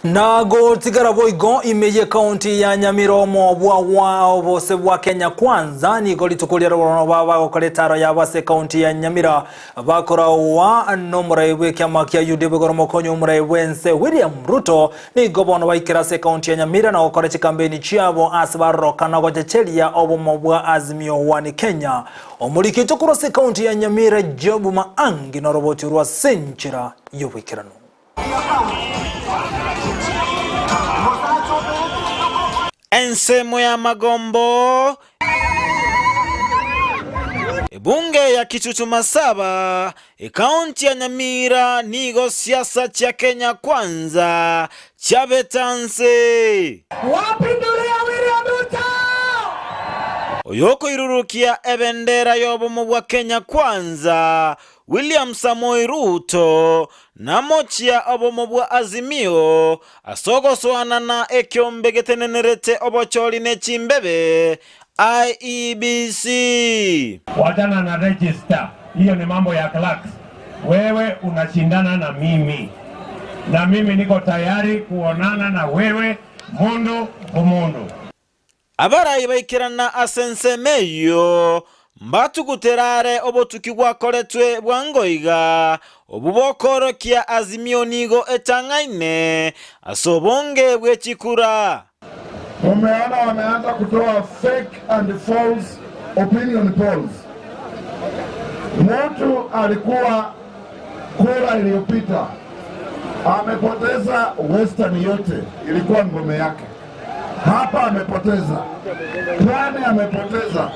Nago tigara boigo imeye kaunti ya Nyamira bwa obose bwa Kenya Kwanza ni golitukulira baba gokoletaro ya base kaunti ya Nyamira bakora wa no muraiwe kyama kya UDP goromokonyo muraiwe nse William Ruto ni gobono baikira se kaunti ya Nyamira na gokora chikambeni chiabo asbaroka na gochechelia obomo bwa Azimio wani Kenya omuliki tokoro se kaunti ya Nyamira Jobu Maangi na roboti rwa senchira yobikirano Ensemo ya Magombo bunge ya Kichutuma Saba kaunti ya Nyamira nigo siasa cha Kenya Kwanza chabetanse wapindulia William Ruto oyoko irurukia ebendera yobomo bwa Kenya Kwanza William Samoei Ruto na mochia obomo bwa Azimio asogoswana na ekyombe getenenerete obocholi ne chimbebe IEBC. Wachana na register, hiyo ni mambo ya clerks. Wewe unashindana na mimi niko tayari kuonana na wewe mundu kumundu. Abara ibaikirana asensemeyo mbatu kuterare obotuki bwakoretwe bwangoiga obubokorokia Azimio nigo etangaine asobonge bwechikura. Umeona wameanza kutoa fake and false opinion polls. Mtu alikuwa kura iliyopita amepoteza Western yote, ilikuwa ngome yake. Hapa amepoteza, Pwani amepoteza.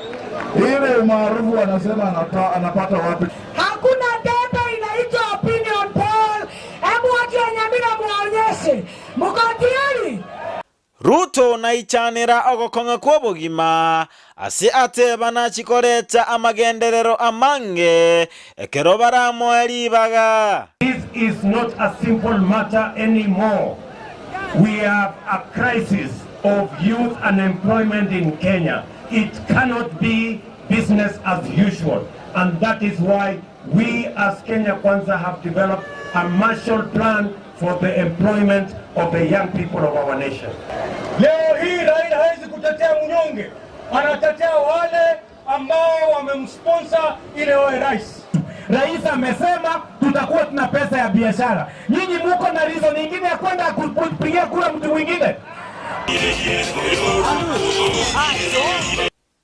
Ile umaarufu wanasema anapata wapi? Hakuna debe inaitwa opinion poll. Hebu watu wa Nyamira muonyeshe mko tayari. Ruto na ichanira ogokonga kwobogima ase ateba na chikoreta amagenderero amange ekero baramo eribaga. This is not a simple matter anymore. We have a crisis of youth unemployment in Kenya. It cannot be business as usual, and that is why we as Kenya Kwanza have developed a Marshall Plan for the employment of the young people of our nation. Leo hii Raila hawezi kutetea mnyonge, anatetea wale ambao wamemsponsor ile oe rais. Rais amesema tutakuwa tuna pesa ya biashara. Nyinyi mko na reason nyingine ya kwenda kupigia kura mtu mwingine?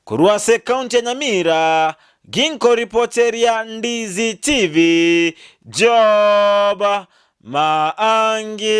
Kuruase kaunti ya Nyamira, Ginko reporteria Ndizi TV, Job Maangi.